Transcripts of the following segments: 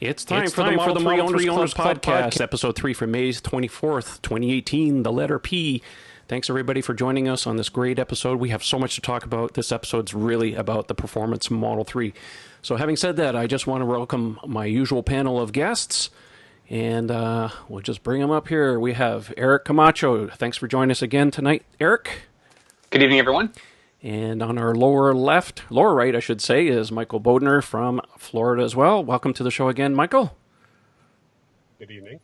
It's time for the Model 3 Owners Club podcast, episode 3 for May 24th, 2018, the letter P. Thanks, everybody, for joining us on this great episode. We have so much to talk about. This episode's really about the Performance Model 3. So having said that, I just want to welcome my usual panel of guests, and we'll just bring them up here. We have Eric Camacho. Thanks for joining us again tonight, Eric. Good evening, everyone. And on our lower right, I should say, is Michael Bodner from Florida as well. Welcome to the show again, Michael. Good evening.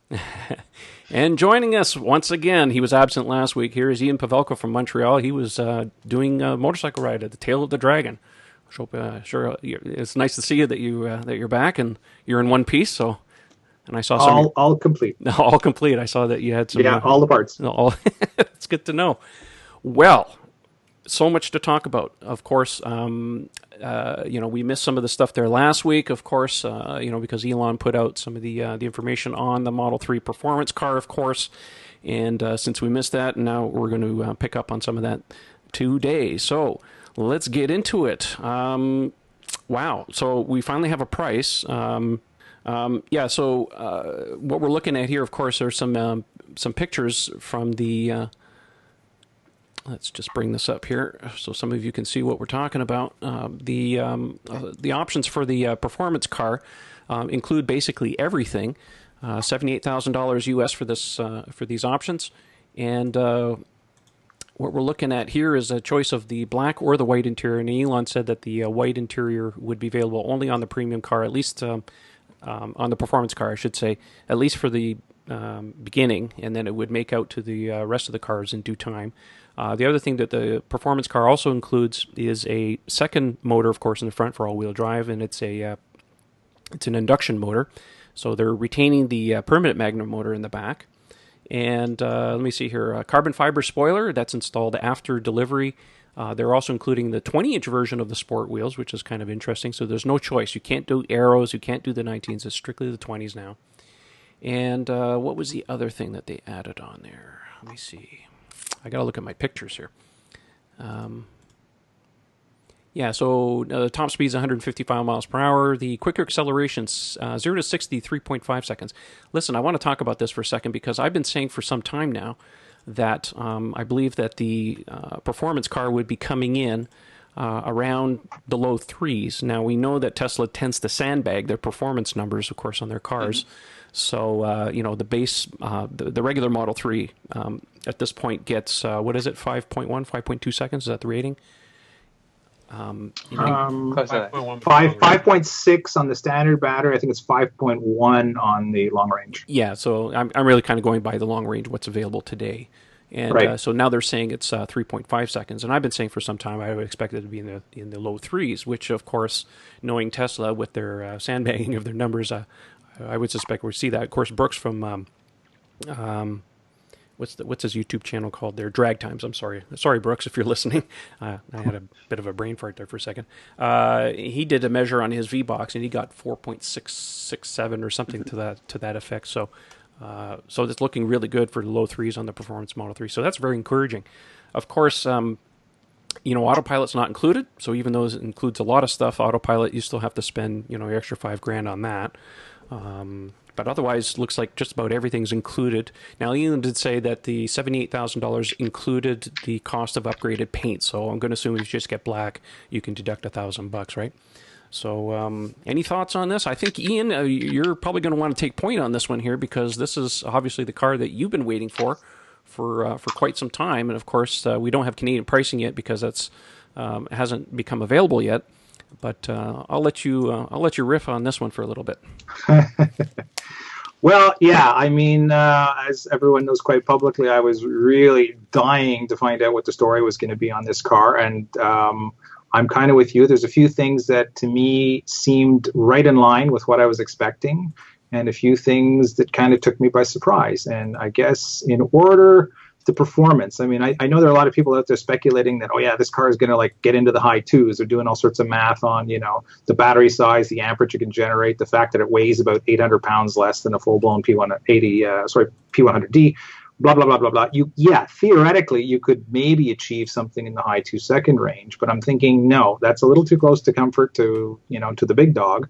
And joining us once again, he was absent last week. Here is Ian Pavelko from Montreal. He was doing a motorcycle ride at the Tail of the Dragon. Sure, it's nice to see you that you're back and you're in one piece. So, and I saw some all complete. All complete. I saw that you had some. Yeah, all the parts. It's good to know. Well. So much to talk about. Of course, we missed some of the stuff there last week, of course, because Elon put out some of the information on the Model 3 performance car, of course. And since we missed that, now we're going to pick up on some of that today. So let's get into it. Wow. So we finally have a price. So what we're looking at here, of course, there's some pictures from the... Let's just bring this up here so some of you can see what we're talking about. The options for the performance car include basically everything. $78,000 US for this for these options, and what we're looking at here is a choice of the black or the white interior. And Elon said that the white interior would be available only on the premium car, at least on the performance car, I should say, at least for the beginning, and then it would make out to the rest of the cars in due time. The other thing that the performance car also includes is a second motor, of course, in the front for all-wheel drive, and it's an induction motor. So they're retaining the permanent magnet motor in the back. And let me see here, a carbon fiber spoiler that's installed after delivery. They're also including the 20-inch version of the sport wheels, which is kind of interesting. So there's no choice. You can't do Aeros, you can't do the 19s. It's strictly the 20s now. And what was the other thing that they added on there? Let me see. I got to look at my pictures here. So the top speed is 155 miles per hour. The quicker acceleration's 0 to 60, 3.5 seconds. Listen, I want to talk about this for a second because I've been saying for some time now that I believe that the performance car would be coming in around the low threes. Now, we know that Tesla tends to sandbag their performance numbers, of course, on their cars. Mm-hmm. So, the base, the regular Model 3 at this point gets, 5.2 seconds? Is that the rating? 5.6 on the standard battery. I think it's 5.1 on the long range. Yeah, so I'm really kind of going by the long range, what's available today. And right. So now they're saying it's 3.5 seconds. And I've been saying for some time I would expect it to be in the low threes, which, of course, knowing Tesla with their sandbagging of their numbers, I would suspect we'll see that. Of course, Brooks from what's his YouTube channel called there? Drag Times. I'm sorry, Brooks, if you're listening. I had a bit of a brain fart there for a second. He did a measure on his V-Box, and he got 4.667 or something to that effect. So it's looking really good for the low threes on the Performance Model 3. So that's very encouraging. Of course, Autopilot's not included. So even though it includes a lot of stuff, Autopilot, you still have to spend, your extra $5,000 on that. But otherwise, looks like just about everything's included. Now, Elon did say that the $78,000 included the cost of upgraded paint. So I'm going to assume if you just get black, you can deduct $1,000, right? So any thoughts on this? I think, Ian, you're probably going to want to take point on this one here because this is obviously the car that you've been waiting for quite some time. And, of course, we don't have Canadian pricing yet because that's hasn't become available yet. But I'll let you riff on this one for a little bit. Well, yeah, I mean, as everyone knows quite publicly, I was really dying to find out what the story was going to be on this car. And I'm kind of with you. There's a few things that to me seemed right in line with what I was expecting, and a few things that kind of took me by surprise. And I guess in order, the performance. I mean, I know there are a lot of people out there speculating that, oh yeah, this car is going to get into the high twos. They're doing all sorts of math on, the battery size, the amperage it can generate, the fact that it weighs about 800 pounds less than a full-blown P100D, blah, blah, blah, blah, blah. Theoretically, you could maybe achieve something in the high 2-second range, but I'm thinking, no, that's a little too close to comfort to the big dog.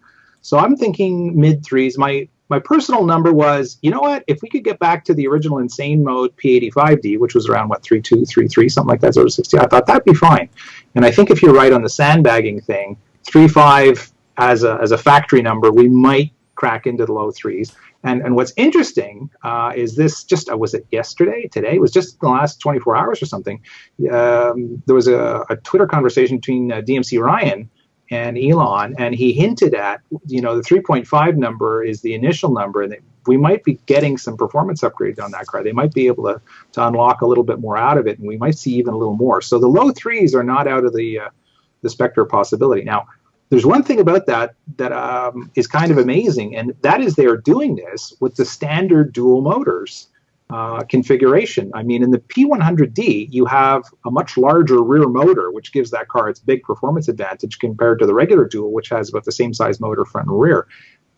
So I'm thinking mid threes. My personal number was, you know what? If we could get back to the original insane mode P85D, which was around 3.2, 3.3, something like that, sort of 60, I thought that'd be fine. And I think if you're right on the sandbagging thing, 3.5 as a factory number, we might crack into the low threes. And what's interesting is this just, was it yesterday, today? It was just in the last 24 hours or something. There was a Twitter conversation between DMC Ryan and Elon, and he hinted at, the 3.5 number is the initial number, and we might be getting some performance upgrades on that car. They might be able to unlock a little bit more out of it, and we might see even a little more. So the low threes are not out of the specter of possibility. Now, there's one thing about that is kind of amazing, and that is they are doing this with the standard dual motors configuration. I mean, in the P100D, you have a much larger rear motor, which gives that car its big performance advantage compared to the regular dual, which has about the same size motor front and rear.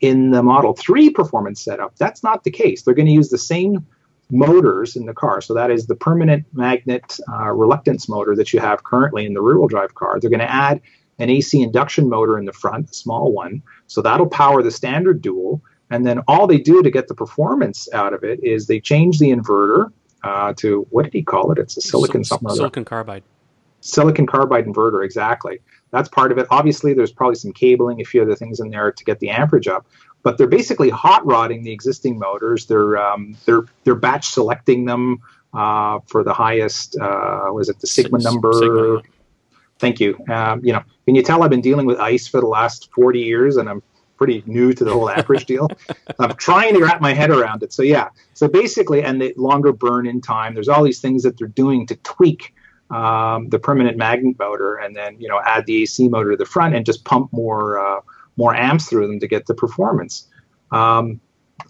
In the Model 3 performance setup, that's not the case. They're going to use the same motors in the car. So that is the permanent magnet reluctance motor that you have currently in the rear-wheel drive car. They're going to add an AC induction motor in the front, a small one. So that'll power the standard dual. And then all they do to get the performance out of it is they change the inverter to, what did he call it? It's a silicon carbide. Silicon carbide inverter, exactly. That's part of it. Obviously, there's probably some cabling, a few other things in there to get the amperage up. But they're basically hot rodding the existing motors. They're batch selecting them for the highest. Was it the Sigma number? Sigma. Thank you. Can you tell I've been dealing with ICE for the last 40 years, and I'm pretty new to the whole amperage deal. I'm trying to wrap my head around it. So yeah. So basically, and the longer burn-in time. There's all these things that they're doing to tweak the permanent magnet motor, and then add the AC motor to the front and just pump more amps through them to get the performance.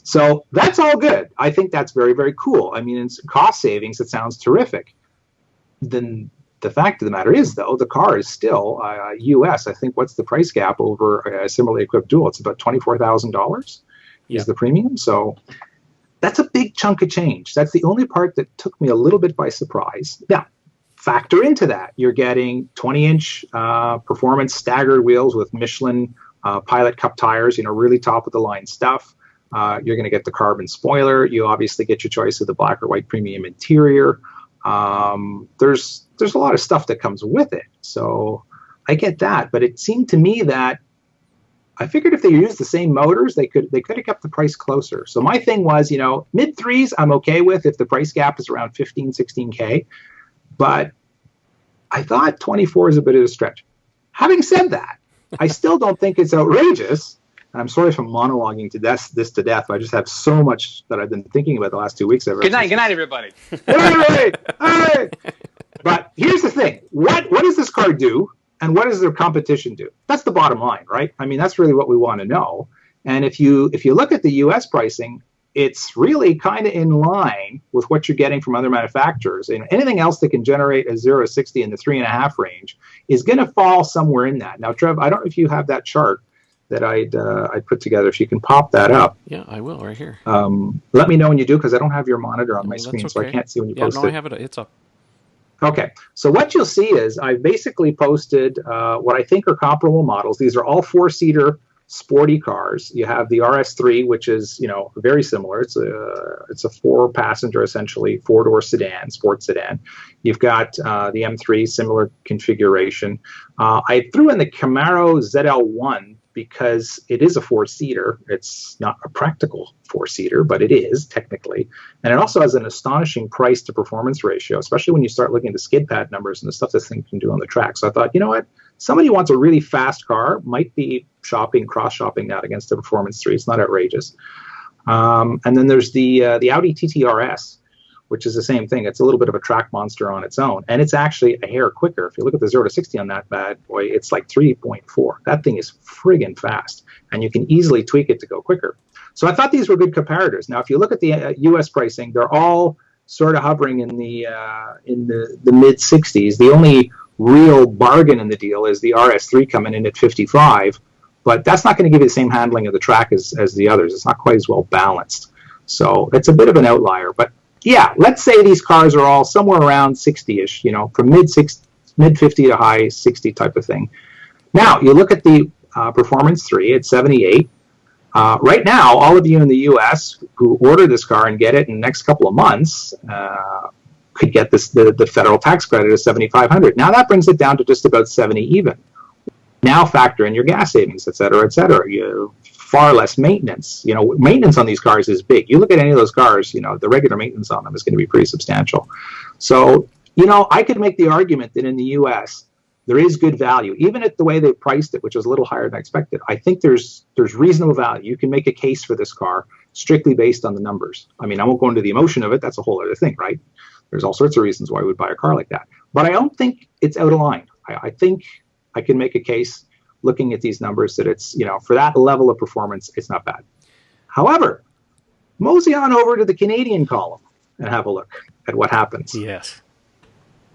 So that's all good. I think that's very, very cool. I mean, in cost savings, it sounds terrific. Then the fact of the matter is, though, the car is still US. I think what's the price gap over a similarly equipped dual? It's about $24,000 is the premium. So that's a big chunk of change. That's the only part that took me a little bit by surprise. Now, factor into that, you're getting 20-inch performance staggered wheels with Michelin Pilot Cup tires, really top-of-the-line stuff. You're going to get the carbon spoiler. You obviously get your choice of the black or white premium interior. There's a lot of stuff that comes with it. So I get that. But it seemed to me that I figured if they used the same motors, they could have kept the price closer. So my thing was, mid threes I'm okay with if the price gap is around 15, 16K. But I thought 24 is a bit of a stretch. Having said that, I still don't think it's outrageous. I'm sorry if I'm monologuing this to death, but I just have so much that I've been thinking about the last 2 weeks. Good night, everybody. All right. But here's the thing. What does this car do, and what does their competition do? That's the bottom line, right? I mean, that's really what we want to know. And if you look at the U.S. pricing, it's really kind of in line with what you're getting from other manufacturers. And anything else that can generate a 0 to 60 in the 3.5 range is going to fall somewhere in that. Now, Trev, I don't know if you have that chart that I'd put together. If you can pop that up. Yeah, I will, right here. Let me know when you do, because I don't have your monitor on my screen, so I can't see when you post it. Yeah, no, I have it. It's up. Okay, so what you'll see is I've basically posted what I think are comparable models. These are all four-seater sporty cars. You have the RS3, which is very similar. It's a four-passenger, essentially four-door sedan, sports sedan. You've got the M3, similar configuration. I threw in the Camaro ZL1 because it is a four-seater. It's not a practical four-seater, but it is technically. And it also has an astonishing price to performance ratio, especially when you start looking at the skid pad numbers and the stuff this thing can do on the track. So I thought, you know what? Somebody who wants a really fast car might be cross-shopping that against the Performance 3. It's not outrageous. And then there's the Audi TT-RS, which is the same thing. It's a little bit of a track monster on its own. And it's actually a hair quicker. If you look at the 0 to 60 on that bad boy, it's like 3.4. That thing is friggin' fast. And you can easily tweak it to go quicker. So I thought these were good comparators. Now, if you look at the U.S. pricing, they're all sort of hovering in the mid-60s. The only real bargain in the deal is the RS3 coming in at 55. But that's not going to give you the same handling of the track as the others. It's not quite as well balanced. So it's a bit of an outlier. But yeah, let's say these cars are all somewhere around 60-ish, from mid 50 to high 60 type of thing. Now, you look at the Performance 3 at 78. Right now, all of you in the U.S. who order this car and get it in the next couple of months could get the federal tax credit of $7,500. Now that brings it down to just about 70 even. Now factor in your gas savings, et cetera, et cetera. You far less maintenance. Maintenance on these cars is big. You look at any of those cars, the regular maintenance on them is going to be pretty substantial. So, I could make the argument that in the U.S. there is good value, even at the way they priced it, which was a little higher than I expected. I think there's reasonable value. You can make a case for this car strictly based on the numbers. I mean, I won't go into the emotion of it. That's a whole other thing, right? There's all sorts of reasons why we would buy a car like that. But I don't think it's out of line. I think I can make a case looking at these numbers that it's, for that level of performance, it's not bad. However, mosey on over to the Canadian column and have a look at what happens. Yes.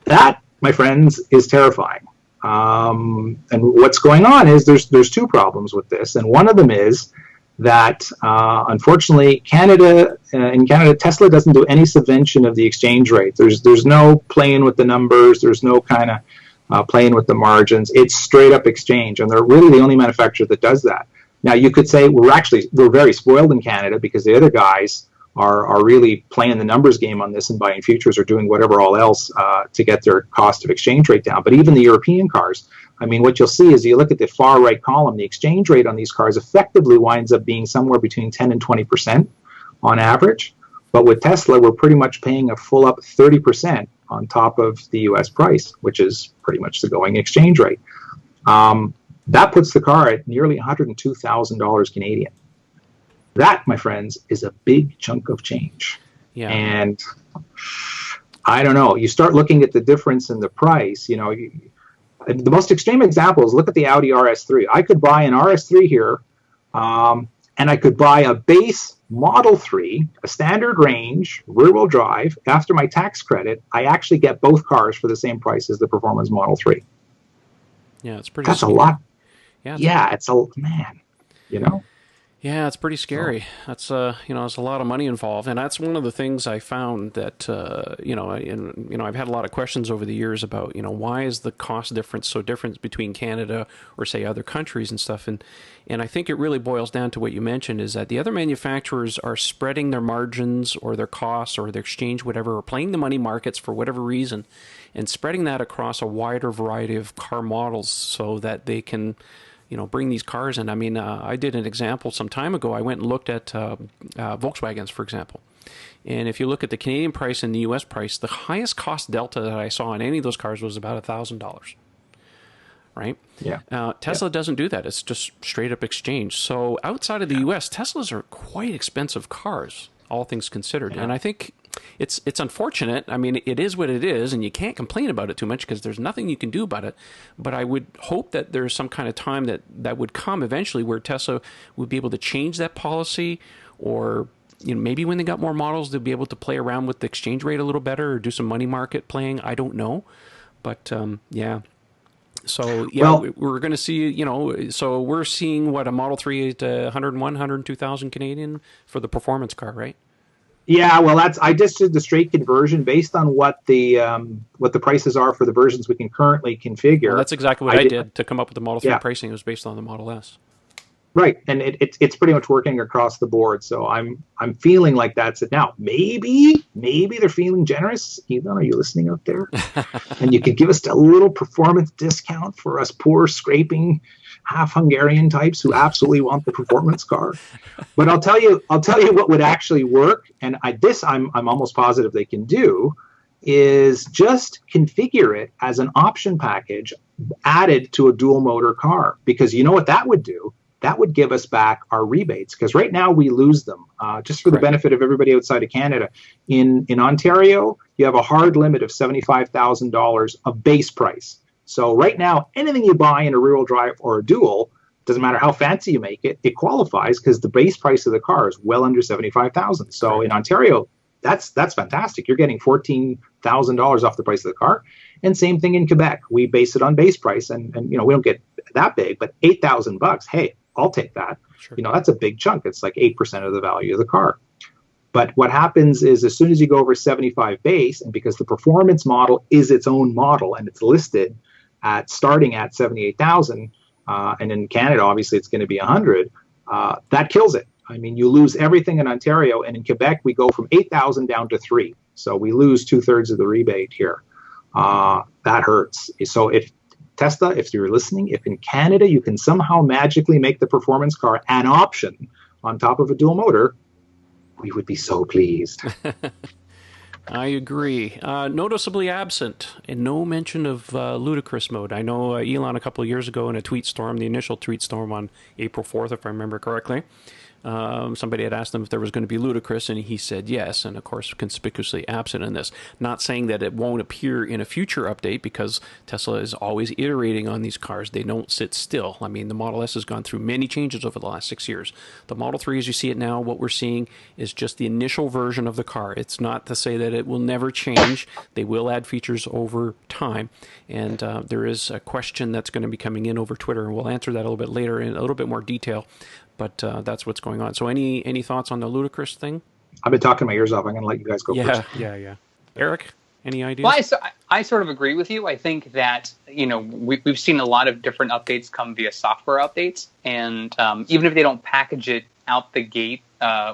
That, my friends, is terrifying. And what's going on is there's two problems with this. And one of them is that, unfortunately, in Canada, Tesla doesn't do any subvention of the exchange rate. There's no playing with the numbers. There's no kind of playing with the margins. It's straight up exchange. And they're really the only manufacturer that does that. Now, you could say we're very spoiled in Canada because the other guys are really playing the numbers game on this and buying futures or doing whatever all else to get their cost of exchange rate down. But even the European cars, I mean, what you'll see is you look at the far right column, the exchange rate on these cars effectively winds up being somewhere between 10 and 20% on average. But with Tesla, we're pretty much paying a full up 30% on top of the US price, which is pretty much the going exchange rate. That puts the car at nearly $102,000 Canadian. That, my friends, is a big chunk of change. Yeah. And I don't know. You start looking at the difference in the price. The most extreme example is look at the Audi RS3. I could buy an RS3 here, and I could buy a base Model 3, a standard range, rear-wheel drive. After my tax credit, I actually get both cars for the same price as the Performance Model 3. Yeah, it's pretty. That's a lot. Yeah, it's a man. Yeah, it's pretty scary. That's there's a lot of money involved, and that's one of the things I found that I've had a lot of questions over the years about why is the cost difference so different between Canada or say other countries and stuff, and I think it really boils down to what you mentioned is that the other manufacturers are spreading their margins or their costs or their exchange whatever, or playing the money markets for whatever reason, and spreading that across a wider variety of car models so that they can bring these cars in. I mean, I did an example some time ago. I went and looked at Volkswagens, for example. And if you look at the Canadian price and the U.S. price, the highest cost delta that I saw on any of those cars was about $1,000. Right? Yeah. Tesla doesn't do that. It's just straight up exchange. So outside of the U.S., Teslas are quite expensive cars, all things considered. Yeah. And I think it's unfortunate. I mean, it is what it is, and you can't complain about it too much because there's nothing you can do about it. But I would hope that there's some kind of time that would come eventually where Tesla would be able to change that policy, or maybe when they got more models, they'll be able to play around with the exchange rate a little better or do some money market playing. I don't know, but yeah. So yeah, well, we're going to see. So we're seeing what a Model 3 at 101, 102,000 Canadian for the performance car, right? Yeah, well, I just did the straight conversion based on what the prices are for the versions we can currently configure. Well, that's exactly what I did to come up with the Model 3 pricing. It was based on the Model S. Right, and it's pretty much working across the board. So I'm feeling like that's it now. Maybe they're feeling generous. Ethan, are you listening out there? And you could give us a little performance discount for us poor scraping half Hungarian types who absolutely want the performance car. But I'll tell you what would actually work, and I'm almost positive they can do, is just configure it as an option package added to a dual motor car. Because you know what that would do? That would give us back our rebates, because right now we lose them. Just for the benefit of everybody outside of Canada, in Ontario, you have a hard limit of $75,000 of base price. So right now, anything you buy in a rear-wheel drive or a dual, doesn't matter how fancy you make it, it qualifies because the base price of the car is well under $75,000. So in Ontario, that's fantastic. You're getting $14,000 off the price of the car. And same thing in Quebec. We base it on base price, and we don't get that big, but $8,000. Hey, I'll take that. Sure. That's a big chunk. It's like 8% of the value of the car. But what happens is as soon as you go over 75 base, and because the performance model is its own model and it's listed at starting at 78,000, and in Canada, obviously, it's going to be 100. That kills it. I mean, you lose everything in Ontario, and in Quebec, we go from 8,000 down to 3. So we lose 2/3 of the rebate here. That hurts. So if Tesla, if you're listening, if in Canada you can somehow magically make the performance car an option on top of a dual motor, we would be so pleased. I agree. Noticeably absent, and no mention of ludicrous mode. I know Elon a couple of years ago in a tweet storm, the initial tweet storm on April 4th, if I remember correctly, somebody had asked him if there was going to be ludicrous, and he said yes, and of course conspicuously absent in this. Not saying that it won't appear in a future update, because Tesla is always iterating on these cars. They don't sit still. I mean, the Model S has gone through many changes over the last 6 years. The Model 3, as you see it now, what we're seeing is just the initial version of the car. It's not to say that it will never change. They will add features over time, and there is a question that's going to be coming in over Twitter, and we'll answer that a little bit later in a little bit more detail. But that's what's going on. So any thoughts on the ludicrous thing? I've been talking my ears off. I'm going to let you guys go first. Yeah. Eric, any ideas? Well, I sort of agree with you. I think that, we've seen a lot of different updates come via software updates. And even if they don't package it out the gate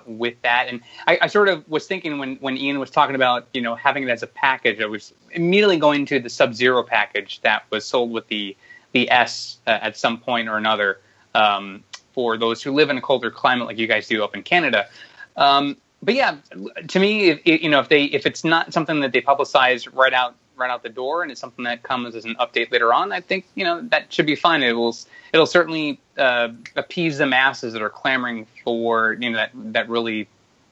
with that. And I sort of was thinking when Ian was talking about, having it as a package, I was immediately going to the Sub-Zero package that was sold with the S at some point or another. For those who live in a colder climate like you guys do up in Canada. But yeah, to me, if it's not something that they publicize right out the door, and it's something that comes as an update later on, I think that should be fine. It'll certainly appease the masses that are clamoring for that really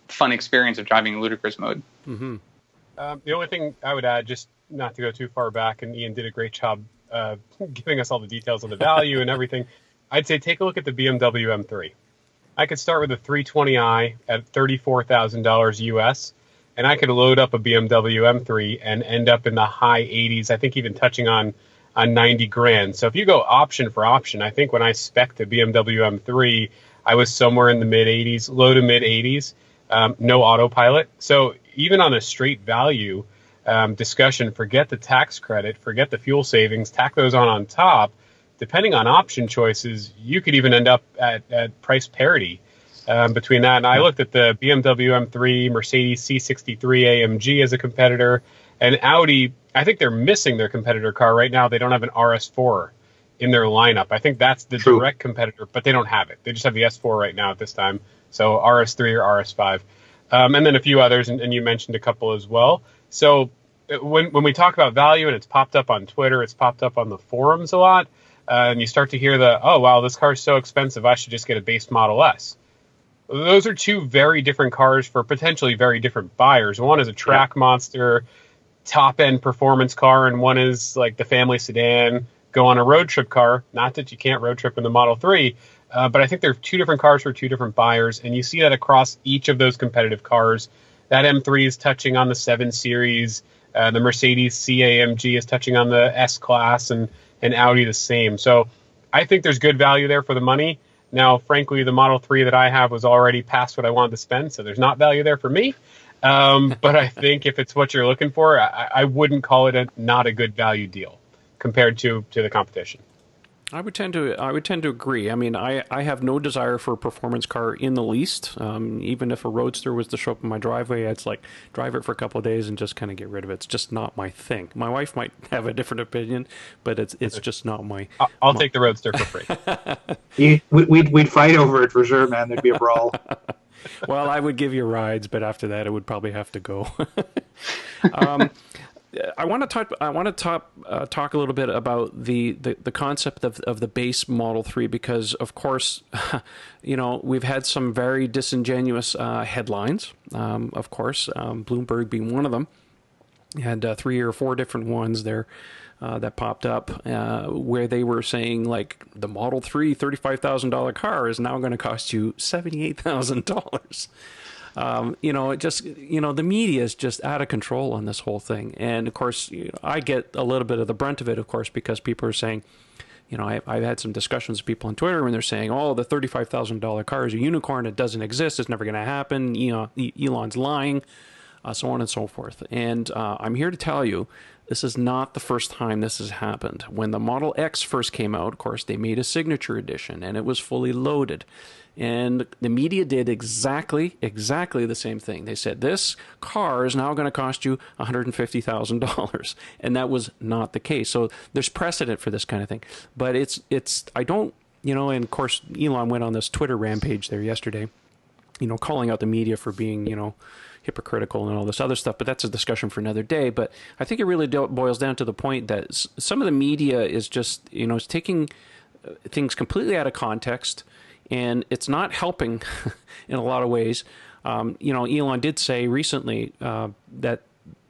fun experience of driving ludicrous mode. Mm-hmm. The only thing I would add, just not to go too far back, and Ian did a great job giving us all the details on the value and everything. I'd say take a look at the BMW M3. I could start with a 320i at $34,000 US, and I could load up a BMW M3 and end up in the high 80s, I think even touching on 90 grand. So if you go option for option, I think when I spec'd the BMW M3, I was somewhere in the mid 80s, low to mid 80s, no autopilot. So even on a straight value discussion, forget the tax credit, forget the fuel savings, tack those on top. Depending on option choices, you could even end up at price parity between that. And I looked at the BMW M3, Mercedes C63 AMG as a competitor, and Audi. I think they're missing their competitor car right now. They don't have an RS4 in their lineup. I think that's the direct competitor, but they don't have it. They just have the S4 right now at this time. So RS3 or RS5. And then a few others, and you mentioned a couple as well. So when we talk about value, and it's popped up on Twitter, it's popped up on the forums a lot, and you start to hear oh, wow, this car is so expensive, I should just get a base Model S. Those are two very different cars for potentially very different buyers. One is a track monster, top-end performance car, and one is like the family sedan, go on a road trip car. Not that you can't road trip in the Model 3, but I think they're two different cars for two different buyers, and you see that across each of those competitive cars. That M3 is touching on the 7 Series, the Mercedes C-AMG is touching on the S-Class, and Audi the same. So I think there's good value there for the money. Now, frankly, the Model 3 that I have was already past what I wanted to spend, so there's not value there for me. But I think if it's what you're looking for, I wouldn't call it not a good value deal compared to the competition. I would tend to agree. I mean, I have no desire for a performance car in the least. Even if a Roadster was to show up in my driveway, I'd like drive it for a couple of days and just kind of get rid of it. It's just not my thing. My wife might have a different opinion, but it's just not my. I'll take the Roadster for free. We'd fight over it for sure, man. There'd be a brawl. Well, I would give you rides, but after that, it would probably have to go. I want to talk a little bit about the concept of the base Model 3, because of course, we've had some very disingenuous headlines. Of course, Bloomberg being one of them. You had 3 or 4 different ones there that popped up where they were saying like the Model 3 $35,000 car is now going to cost you $78,000. The media is just out of control on this whole thing. And of course, I get a little bit of the brunt of it, of course, because people are saying, I've had some discussions with people on Twitter when they're saying, oh, the $35,000 car is a unicorn. It doesn't exist. It's never going to happen. Elon's lying, so on and so forth. And I'm here to tell you This is not the first time this has happened. When the Model X first came out, of course, they made a signature edition, and it was fully loaded. And the media did exactly the same thing. They said, this car is now going to cost you $150,000. And that was not the case. So there's precedent for this kind of thing. But I don't, and of course, Elon went on this Twitter rampage there yesterday, calling out the media for being, hypocritical and all this other stuff. But that's a discussion for another day. But I think it really boils down to the point that some of the media is just, is taking things completely out of context. And it's not helping in a lot of ways. Elon did say recently that,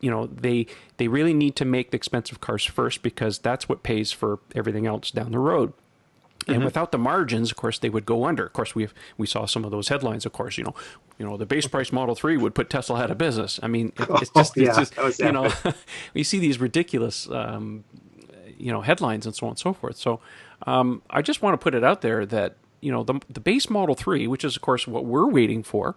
they really need to make the expensive cars first because that's what pays for everything else down the road. And without the margins, of course, they would go under. Of course, we saw some of those headlines. Of course, the base price Model 3 would put Tesla out of business. I mean, it's just we see these ridiculous, headlines and so on and so forth. So I just want to put it out there that, the base Model 3, which is, of course, what we're waiting for,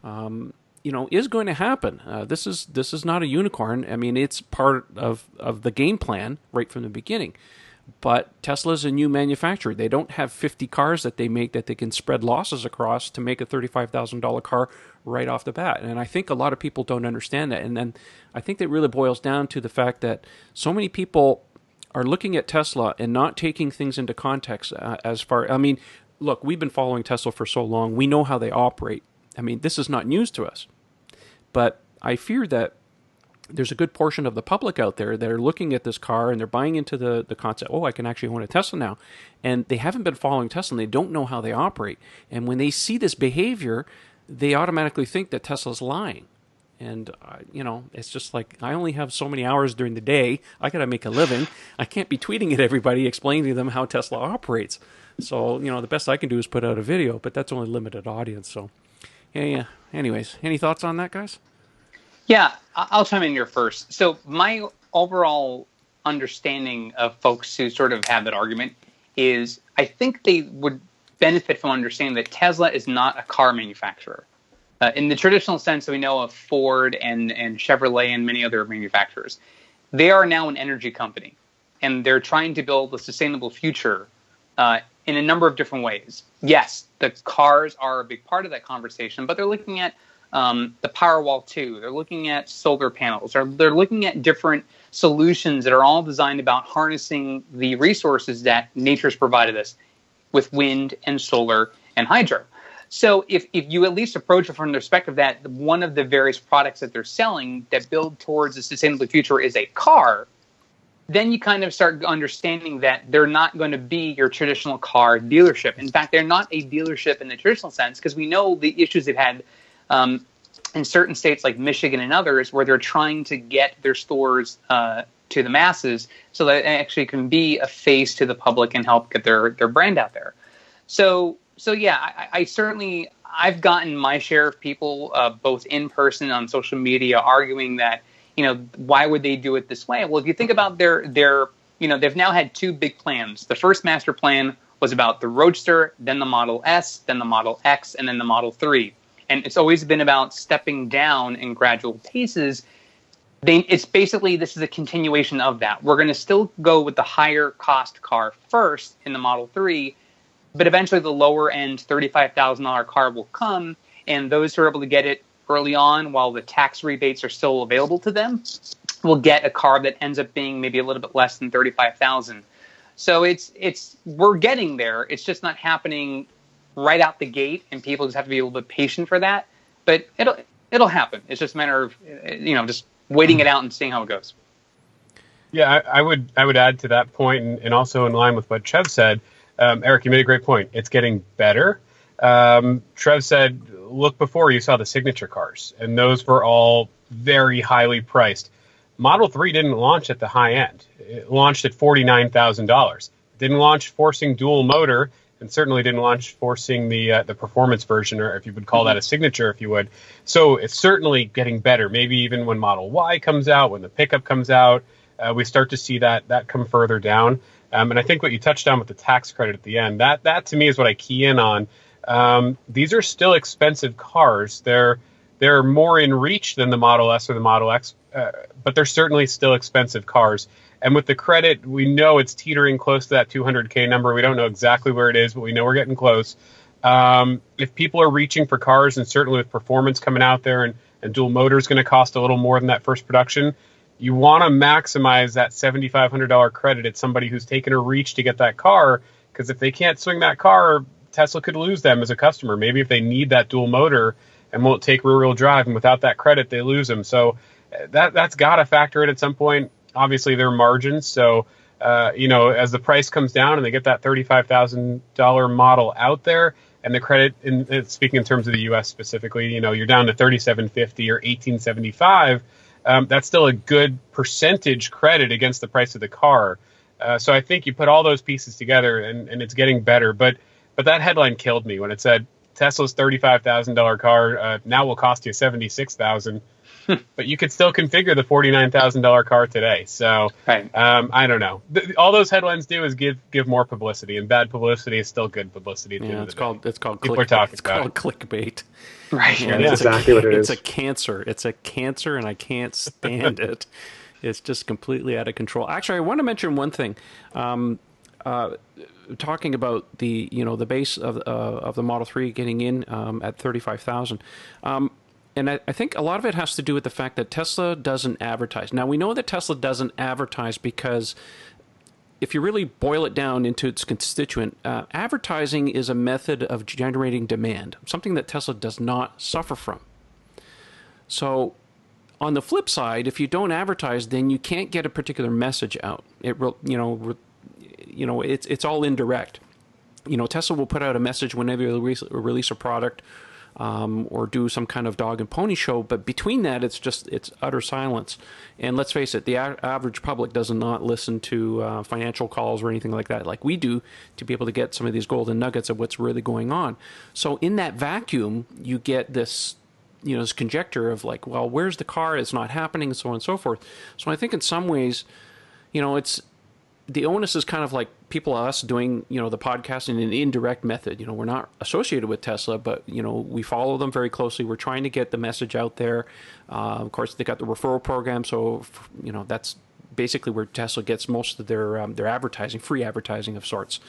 is going to happen. This is not a unicorn. I mean, it's part of the game plan right from the beginning. But Tesla's a new manufacturer. They don't have 50 cars that they make that they can spread losses across to make a $35,000 car right off the bat. And I think a lot of people don't understand that. And then I think that really boils down to the fact that so many people are looking at Tesla and not taking things into context look, we've been following Tesla for so long. We know how they operate. I mean, this is not news to us. But I fear that there's a good portion of the public out there that are looking at this car and they're buying into the concept, I can actually own a Tesla now. And they haven't been following Tesla and they don't know how they operate. And when they see this behavior, they automatically think that Tesla's lying. And, it's just like, I only have so many hours during the day. I got to make a living. I can't be tweeting at everybody, explaining to them how Tesla operates. So, the best I can do is put out a video, but that's only a limited audience. So, yeah. Anyways, any thoughts on that, guys? Yeah, I'll chime in here first. So my overall understanding of folks who sort of have that argument is I think they would benefit from understanding that Tesla is not a car manufacturer. In the traditional sense that we know of Ford and Chevrolet and many other manufacturers, they are now an energy company, and they're trying to build a sustainable future in a number of different ways. Yes, the cars are a big part of that conversation, but they're looking at the Powerwall 2. They're looking at solar panels. They're looking at different solutions that are all designed about harnessing the resources that nature's provided us with wind and solar and hydro. So if you at least approach it from the perspective that one of the various products that they're selling that build towards a sustainable future is a car, then you kind of start understanding that they're not going to be your traditional car dealership. In fact, they're not a dealership in the traditional sense because we know the issues they've had in certain states like Michigan and others where they're trying to get their stores to the masses so that it actually can be a face to the public and help get their brand out there. So yeah, I certainly, I've gotten my share of people both in person and on social media arguing that, why would they do it this way? Well, if you think about their they've now had two big plans. The first master plan was about the Roadster, then the Model S, then the Model X, and then the Model 3. And it's always been about stepping down in gradual paces. It's basically, this is a continuation of that. We're going to still go with the higher cost car first in the Model 3, but eventually the lower end $35,000 car will come, and those who are able to get it early on while the tax rebates are still available to them will get a car that ends up being maybe a little bit less than $35,000. So we're getting there. It's just not happening right out the gate, and people just have to be a little bit patient for that. But it'll happen. It's just a matter of just waiting it out and seeing how it goes. Yeah, I would add to that point, and also in line with what Trev said. Eric, you made a great point. It's getting better. Trev said, look before you saw the signature cars, and those were all very highly priced. Model 3 didn't launch at the high end. It launched at $49,000. It didn't launch forcing dual motor, and certainly didn't launch forcing the performance version, or if you would call that a signature, if you would. So it's certainly getting better. Maybe even when Model Y comes out, when the pickup comes out, we start to see that come further down. And I think what you touched on with the tax credit at the end, that to me is what I key in on. These are still expensive cars. They're they're more in reach than the Model S or the Model X, but they're certainly still expensive cars. And with the credit, we know it's teetering close to that 200K number. We don't know exactly where it is, but we know we're getting close. If people are reaching for cars, and certainly with performance coming out there, and dual motor is going to cost a little more than that first production, you want to maximize that $7,500 credit at somebody who's taken a reach to get that car, because if they can't swing that car, Tesla could lose them as a customer. Maybe if they need that dual motor and won't take rear-wheel drive, and without that credit, they lose them. So that's got to factor in at some point. Obviously, their margins. So, as the price comes down and they get that $35,000 model out there, and the credit, speaking in terms of the U.S. specifically, you're down to $3,750 or $1,875. That's still a good percentage credit against the price of the car. So I think you put all those pieces together, and it's getting better. But that headline killed me when it said Tesla's $35,000 car now will cost you $76,000. But you could still configure the $49,000 car today. So right. I don't know. All those headlines do is give more publicity, and bad publicity is still good publicity. It's called clickbait. Right. Yeah, that's exactly what it is. It's a cancer. It's a cancer, and I can't stand it. It's just completely out of control. Actually, I want to mention one thing. Talking about the base of the Model 3 getting in at 35,000. And I think a lot of it has to do with the fact that Tesla doesn't advertise. Now, we know that Tesla doesn't advertise because if you really boil it down into its constituent, advertising is a method of generating demand, something that Tesla does not suffer from. So on the flip side, if you don't advertise, then you can't get a particular message out. It's all indirect. Tesla will put out a message whenever they release a product, or do some kind of dog and pony show, but between that, it's utter silence. And let's face it, the average public does not listen to financial calls or anything like that, like we do, to be able to get some of these golden nuggets of what's really going on. So in that vacuum, you get this, this conjecture of like, well, where's the car? It's not happening, and so on and so forth. So I think in some ways, it's the onus is kind of like people us doing, the podcast in an indirect method. We're not associated with Tesla, but, we follow them very closely. We're trying to get the message out there. Of course, they got the referral program. So, that's basically where Tesla gets most of their advertising, free advertising of sorts.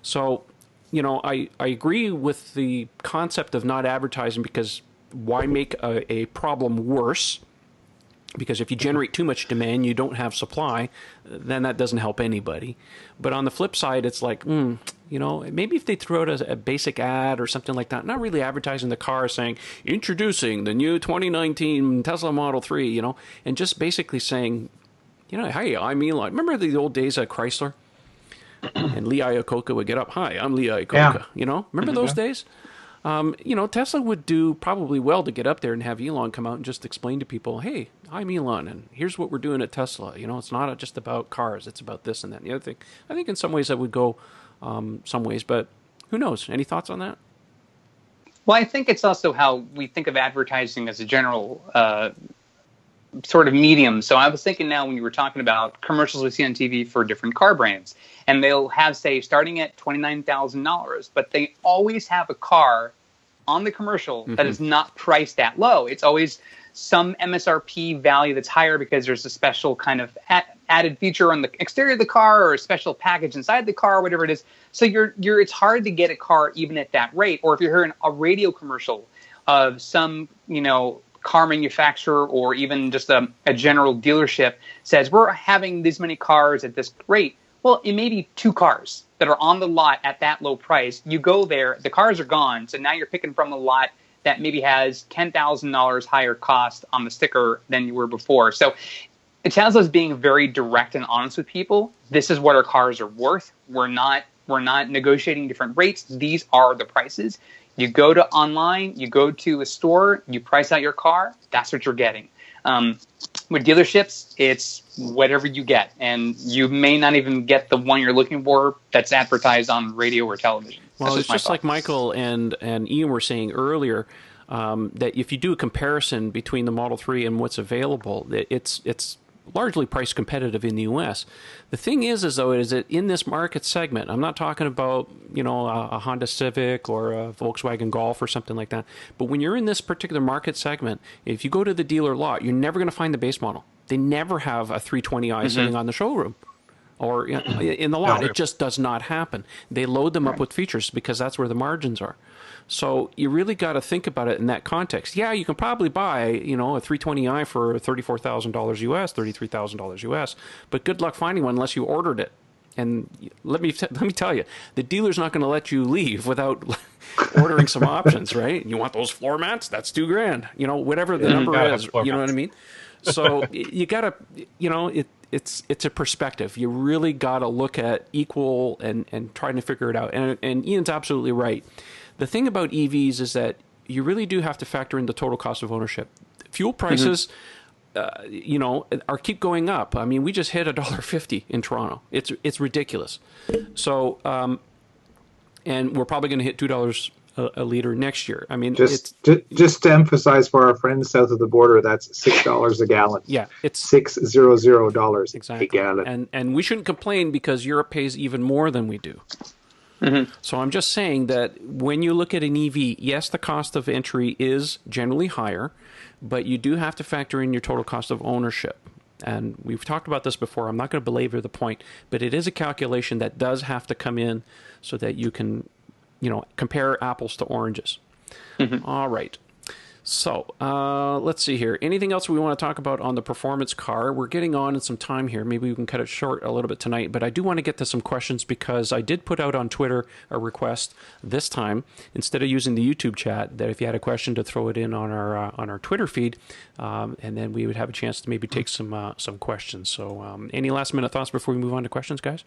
So, I agree with the concept of not advertising, because why make a problem worse? Because if you generate too much demand, you don't have supply, then that doesn't help anybody. But on the flip side, it's like, maybe if they throw out a basic ad or something like that, not really advertising the car, saying, introducing the new 2019 Tesla Model 3, and just basically saying, hey, I'm Elon. Remember the old days at Chrysler? And Lee Iacocca would get up, hi, I'm Lee Iacocca. Yeah. Remember those days? Tesla would do probably well to get up there and have Elon come out and just explain to people, hey, I'm Elon, and here's what we're doing at Tesla. It's not just about cars. It's about this and that and the other thing. I think in some ways that would go some ways, but who knows? Any thoughts on that? Well, I think it's also how we think of advertising as a general sort of medium. So I was thinking now when you were talking about commercials we see on TV for different car brands, and they'll have, say, starting at $29,000, but they always have a car on the commercial that is not priced that low. It's always some MSRP value that's higher because there's a special kind of added feature on the exterior of the car or a special package inside the car, whatever it is. So it's hard to get a car even at that rate. Or if you're hearing a radio commercial of some, car manufacturer or even just a general dealership says, we're having this many cars at this rate. Well, it may be 2 cars that are on the lot at that low price. You go there, the cars are gone, so now you're picking from a lot that maybe has $10,000 higher cost on the sticker than you were before. So Tesla's being very direct and honest with people. This is what our cars are worth. We're not negotiating different rates. These are the prices. You go to online, you go to a store, you price out your car, that's what you're getting. With dealerships, it's whatever you get, and you may not even get the one you're looking for that's advertised on radio or television. Well, it's just like Michael and Ian were saying earlier, that if you do a comparison between the Model 3 and what's available, it's largely price competitive in the U.S. The thing is that in this market segment, I'm not talking about, a Honda Civic or a Volkswagen Golf or something like that. But when you're in this particular market segment, if you go to the dealer lot, you're never going to find the base model. They never have a 320i sitting on the showroom or in the lot. It just does not happen. They load them up with features because that's where the margins are. So you really got to think about it in that context. Yeah, you can probably buy, a 320i for $34,000 US, $33,000 US, but good luck finding one unless you ordered it. And let me tell you, the dealer's not going to let you leave without ordering some options, right? You want those floor mats? That's $2,000. Whatever the number is, you know what I mean? So you got to, it's a perspective. You really got to look at equal and trying to figure it out. And Ian's absolutely right. The thing about EVs is that you really do have to factor in the total cost of ownership. Fuel prices, are keep going up. I mean, we just hit $1.50 in Toronto. It's ridiculous. So, and we're probably going to hit $2 a liter next year. I mean, just to emphasize for our friends south of the border, that's $6 a gallon. Yeah, it's $600 exactly. a gallon. And we shouldn't complain because Europe pays even more than we do. So I'm just saying that when you look at an EV, yes, the cost of entry is generally higher, but you do have to factor in your total cost of ownership. And we've talked about this before. I'm not going to belabor the point, but it is a calculation that does have to come in so that you can, compare apples to oranges. All right. So let's see here. Anything else we want to talk about on the performance car? We're getting on in some time here. Maybe we can cut it short a little bit tonight, but I do want to get to some questions because I did put out on Twitter a request this time, instead of using the YouTube chat, that if you had a question to throw it in on our Twitter feed, and then we would have a chance to maybe take some questions. So any last minute thoughts before we move on to questions, guys?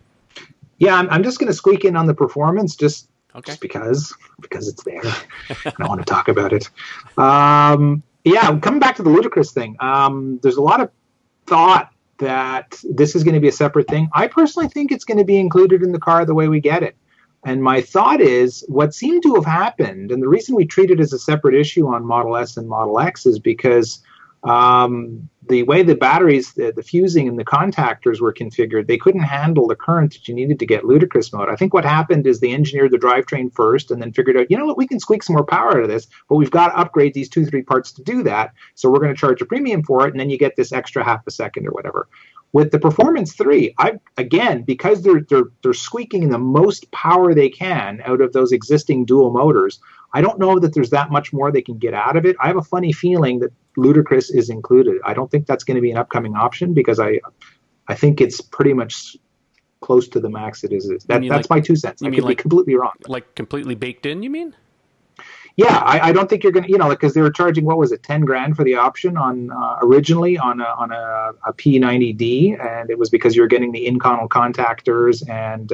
Yeah, I'm just going to squeak in on the performance just because it's there. I don't want to talk about it. Coming back to the ludicrous thing, there's a lot of thought that this is going to be a separate thing. I personally think it's going to be included in the car the way we get it. And my thought is what seemed to have happened, and the reason we treat it as a separate issue on Model S and Model X is because the way the batteries, the fusing and the contactors were configured, they couldn't handle the current that you needed to get ludicrous mode. I think what happened is they engineered the drivetrain first and then figured out, we can squeak some more power out of this, but we've got to upgrade these 2-3 parts to do that. So we're going to charge a premium for it, and then you get this extra half a second or whatever. With the Performance 3, because they're squeaking the most power they can out of those existing dual motors, I don't know that there's that much more they can get out of it. I have a funny feeling that ludicrous is included. I don't think that's going to be an upcoming option because I think it's pretty much close to the max it is. That's my 2 cents. I could be completely wrong. Like completely baked in, you mean? Yeah, I don't think you're going to, because they were charging, what was it, $10,000 for the option on originally on a P90D, and it was because you were getting the in-connell contactors and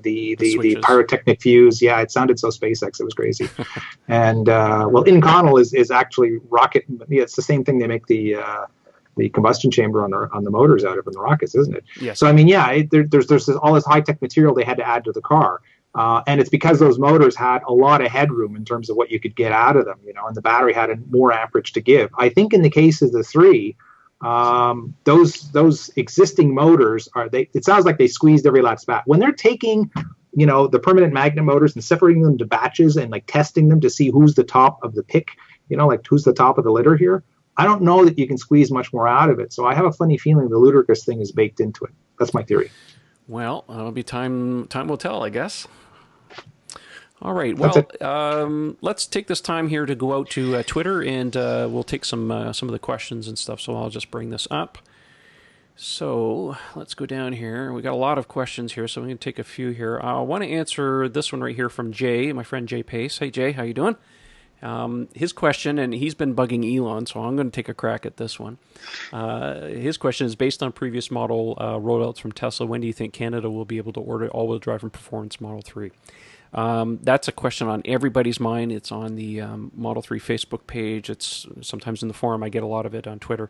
the pyrotechnic fuse. Yeah, it sounded so SpaceX, it was crazy. And in-connell is actually rocket. Yeah, it's the same thing they make the combustion chamber on the motors out of in the rockets, isn't it? Yes. So there's all this high-tech material they had to add to the car. And it's because those motors had a lot of headroom in terms of what you could get out of them, and the battery had more amperage to give. I think in the case of the 3, those existing motors it sounds like they squeezed every last spat. When they're taking, the permanent magnet motors and separating them to batches and testing them to see who's the top of the pick, who's the top of the litter here, I don't know that you can squeeze much more out of it. So I have a funny feeling the ludicrous thing is baked into it. That's my theory. Well, it'll be time will tell, I guess. All right. Well, let's take this time here to go out to Twitter, and we'll take some of the questions and stuff. So I'll just bring this up. So let's go down here. We got a lot of questions here, so I'm going to take a few here. I want to answer this one right here from Jay, my friend Jay Pace. Hey, Jay, how you doing? His question, and he's been bugging Elon, so I'm going to take a crack at this one. His question is, based on previous model rollouts from Tesla, when do you think Canada will be able to order all-wheel drive and performance Model 3? That's a question on everybody's mind. It's on the Model 3 Facebook page. It's sometimes in the forum. I get a lot of it on Twitter.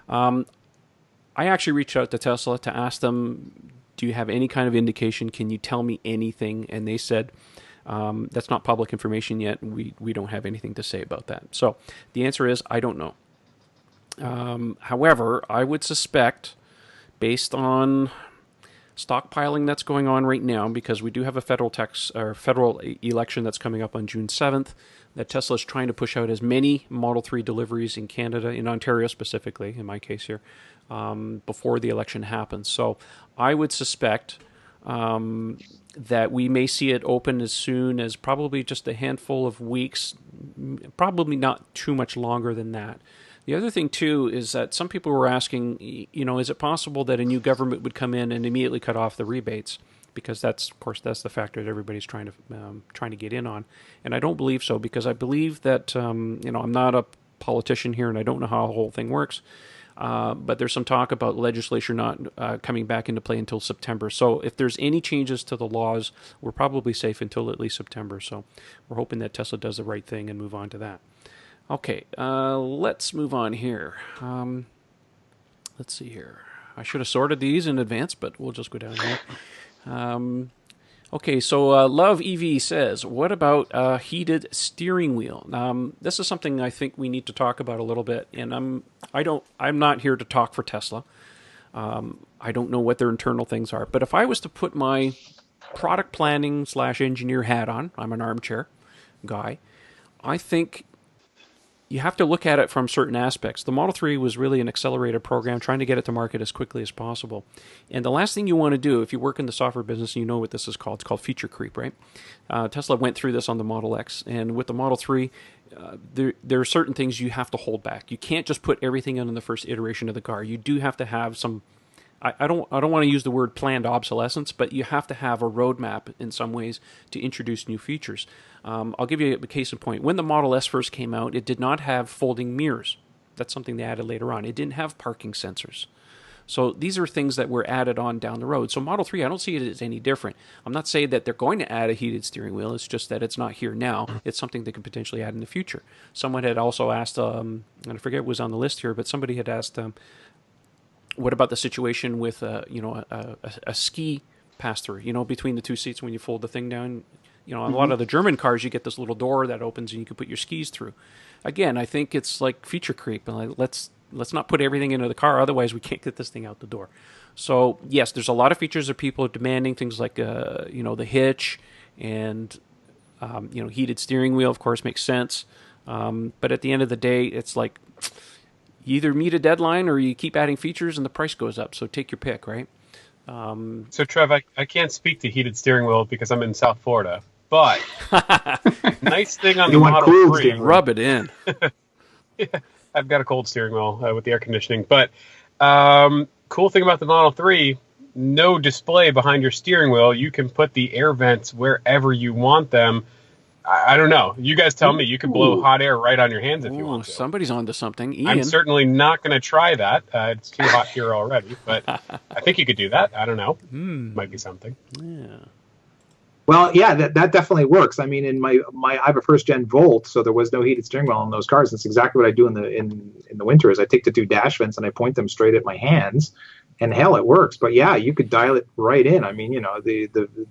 I actually reached out to Tesla to ask them, do you have any kind of indication? Can you tell me anything? And they said, that's not public information yet. We don't have anything to say about that. So the answer is, I don't know. However, I would suspect based on stockpiling that's going on right now, because we do have a federal election that's coming up on June 7th, that Tesla is trying to push out as many Model 3 deliveries in Canada, in Ontario specifically, in my case here, before the election happens. So I would suspect that we may see it open as soon as probably just a handful of weeks, probably not too much longer than that. The other thing, too, is that some people were asking, is it possible that a new government would come in and immediately cut off the rebates? Because that's the factor that everybody's trying to get in on. And I don't believe so, because I believe that, I'm not a politician here and I don't know how the whole thing works. But there's some talk about legislature not coming back into play until September. So if there's any changes to the laws, we're probably safe until at least September. So we're hoping that Tesla does the right thing and move on to that. Okay, let's move on here. Let's see here. I should have sorted these in advance, but we'll just go down here. Okay, so Love EV says, what about a heated steering wheel? This is something I think we need to talk about a little bit, and I'm not here to talk for Tesla. I don't know what their internal things are, but if I was to put my product planning / engineer hat on, I'm an armchair guy, I think you have to look at it from certain aspects. The Model 3 was really an accelerated program, trying to get it to market as quickly as possible. And the last thing you want to do, if you work in the software business, you know what this is called. It's called feature creep, right? Tesla went through this on the Model X. And with the Model 3, there are certain things you have to hold back. You can't just put everything in the first iteration of the car. You do have to have some... I don't want to use the word planned obsolescence, but you have to have a roadmap in some ways to introduce new features. I'll give you a case in point. When the Model S first came out, it did not have folding mirrors. That's something they added later on. It didn't have parking sensors. So these are things that were added on down the road. So Model 3, I don't see it as any different. I'm not saying that they're going to add a heated steering wheel. It's just that it's not here now. It's something they could potentially add in the future. Someone had also asked, and I forget what was on the list here, but somebody had asked, what about the situation with a ski pass-through, between the two seats when you fold the thing down? On a lot of the German cars, you get this little door that opens and you can put your skis through. Again, I think it's like feature creep. Let's not put everything into the car, otherwise we can't get this thing out the door. So, yes, there's a lot of features that people are demanding, things like, the hitch and, heated steering wheel, of course, makes sense. But at the end of the day, it's like... you either meet a deadline or you keep adding features and the price goes up. So take your pick, right? So, Trev, I can't speak to heated steering wheel because I'm in South Florida. But nice thing on the Model 3. Rub it in. Yeah, I've got a cold steering wheel with the air conditioning. But cool thing about the Model 3, no display behind your steering wheel. You can put the air vents wherever you want them. I don't know. You guys tell me. You can blow hot air right on your hands if you want to. Somebody's onto something. Ian. I'm certainly not going to try that. It's too hot here already. But I think you could do that. I don't know. Might be something. Yeah. Well, yeah, that definitely works. I mean, I have a first-gen Volt, so there was no heated steering wheel on those cars. That's exactly what I do in the winter. Is I take the two dash vents and I point them straight at my hands, and hell, it works. But yeah, you could dial it right in. I mean,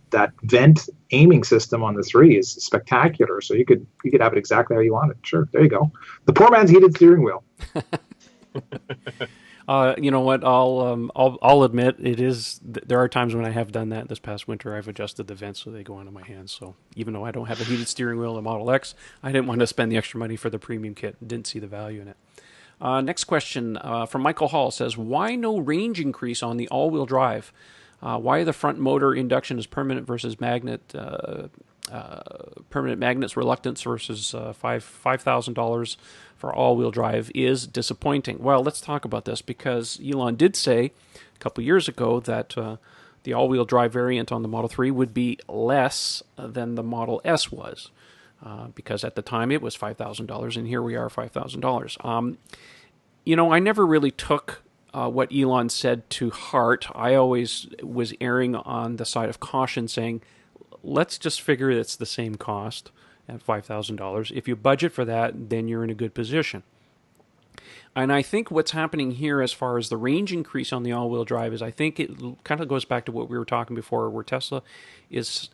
that vent aiming system on the 3 is spectacular. So you could have it exactly how you want it. Sure, there you go. The poor man's heated steering wheel. You know what? I'll admit it is. There are times when I have done that. This past winter, I've adjusted the vents so they go onto my hands. So even though I don't have a heated steering wheel in Model X, I didn't want to spend the extra money for the premium kit. Didn't see the value in it. Next question from Michael Hall says, why no range increase on the all-wheel drive? Why the front motor induction is permanent versus magnet? Permanent magnets reluctance versus $5,000 for all-wheel drive is disappointing. Well, let's talk about this because Elon did say a couple years ago that the all-wheel drive variant on the Model 3 would be less than the Model S was because at the time it was $5,000 and here we are $5,000. I never really took what Elon said to heart. I always was erring on the side of caution saying, let's just figure it's the same cost at $5,000. If you budget for that, then you're in a good position. And I think what's happening here as far as the range increase on the all-wheel drive is I think it kind of goes back to what we were talking before, where Tesla is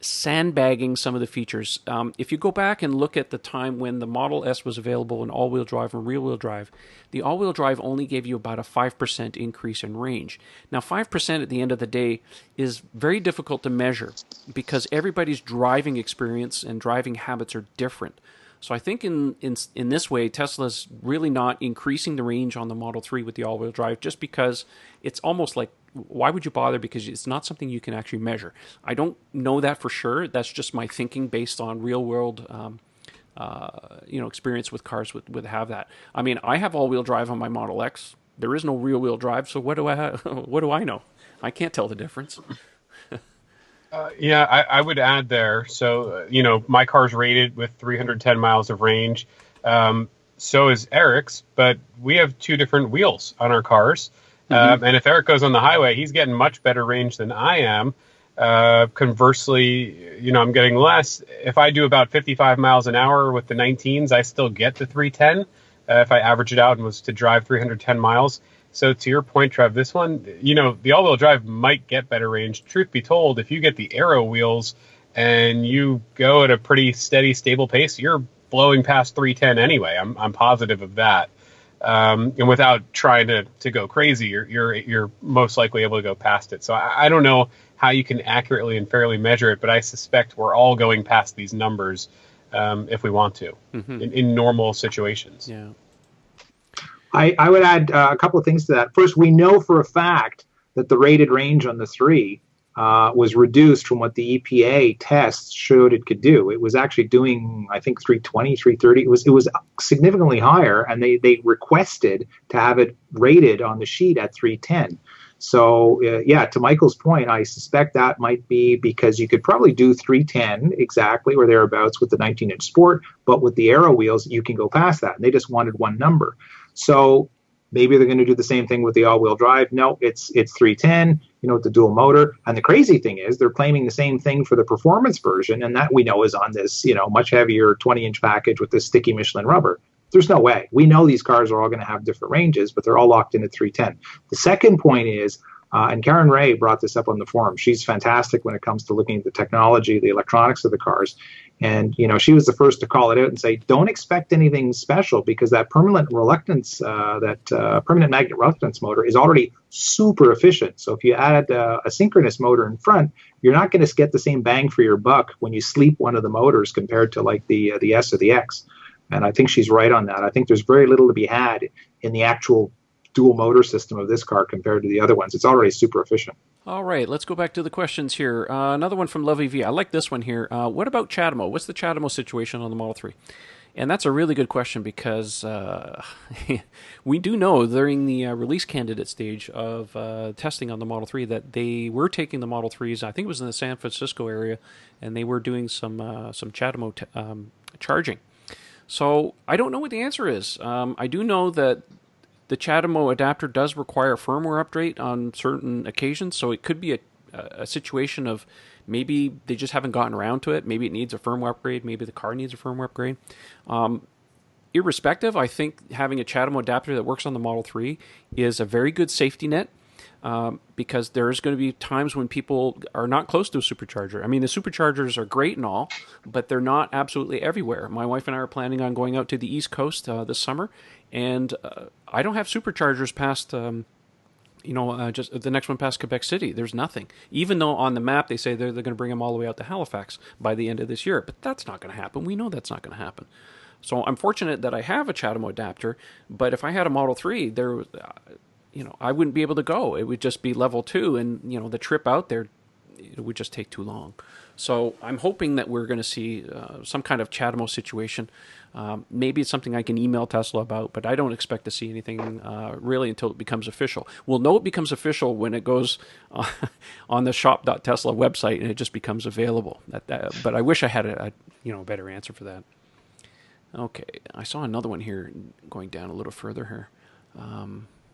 sandbagging some of the features. If you go back and look at the time when the Model S was available in all-wheel drive and rear-wheel drive, the all-wheel drive only gave you about a 5% increase in range. Now, 5% at the end of the day is very difficult to measure because everybody's driving experience and driving habits are different. So I think in this way, Tesla's really not increasing the range on the Model 3 with the all-wheel drive just because it's almost like, why would you bother? Because it's not something you can actually measure. I don't know that for sure. That's just my thinking based on real-world experience with cars would have that. I mean, I have all-wheel drive on my Model X. There is no rear-wheel drive, so what do I know? I can't tell the difference. Yeah, I would add there. So, my car's rated with 310 miles of range. So is Eric's, but we have two different wheels on our cars. Mm-hmm. And if Eric goes on the highway, he's getting much better range than I am. Conversely, I'm getting less. If I do about 55 miles an hour with the 19s, I still get the 310 if I average it out and was to drive 310 miles. So to your point, Trev, this one, the all-wheel drive might get better range. Truth be told, if you get the Aero wheels and you go at a pretty steady, stable pace, you're blowing past 310 anyway. I'm positive of that. And without trying to go crazy, you're most likely able to go past it. So I don't know how you can accurately and fairly measure it, but I suspect we're all going past these numbers if we want to in normal situations. Yeah. I would add a couple of things to that. First, we know for a fact that the rated range on the 3 was reduced from what the EPA tests showed it could do. It was actually doing, I think, 320, 330. It was significantly higher, and they requested to have it rated on the sheet at 310. So, to Michael's point, I suspect that might be because you could probably do 310 exactly or thereabouts with the 19-inch Sport, but with the Aero wheels, you can go past that. And they just wanted one number. So maybe they're going to do the same thing with the all-wheel drive. No, it's 310, with the dual motor. And the crazy thing is they're claiming the same thing for the performance version, and that we know is on this, much heavier 20-inch package with this sticky Michelin rubber. There's no way. We know these cars are all going to have different ranges, but they're all locked in at 310. The second point is, and Karen Ray brought this up on the forum, she's fantastic when it comes to looking at the technology, the electronics of the cars. And, she was the first to call it out and say, don't expect anything special because that permanent magnet reluctance motor is already super efficient. So if you add a synchronous motor in front, you're not going to get the same bang for your buck when you sleep one of the motors compared to like the S or the X. And I think she's right on that. I think there's very little to be had in the actual dual motor system of this car compared to the other ones. It's already super efficient. All right, let's go back to the questions here. Another one from Lovey V. I like this one here. What about Chatham? What's the Chatham situation on the Model 3? And that's a really good question because we do know during the release candidate stage of testing on the Model 3 that they were taking the Model 3s, I think it was in the San Francisco area, and they were doing some Chatham charging. So I don't know what the answer is. I do know that the Chatham adapter does require a firmware update on certain occasions, so it could be a situation of maybe they just haven't gotten around to it. Maybe it needs a firmware upgrade. Maybe the car needs a firmware upgrade. Irrespective, I think having a Chatham adapter that works on the Model 3 is a very good safety net because there's going to be times when people are not close to a supercharger. I mean, the superchargers are great and all, but they're not absolutely everywhere. My wife and I are planning on going out to the East Coast this summer, and I don't have superchargers past, just the next one past Quebec City. There's nothing. Even though on the map they say they're going to bring them all the way out to Halifax by the end of this year. But that's not going to happen. We know that's not going to happen. So I'm fortunate that I have a Chatham adapter, but if I had a Model 3, I wouldn't be able to go. It would just be level 2, and, the trip out there, it would just take too long. So I'm hoping that we're going to see some kind of Chatham situation. Maybe it's something I can email Tesla about, but I don't expect to see anything really until it becomes official. We'll know it becomes official when it goes on the shop.tesla website and it just becomes available. But I wish I had a better answer for that. Okay, I saw another one here going down a little further here.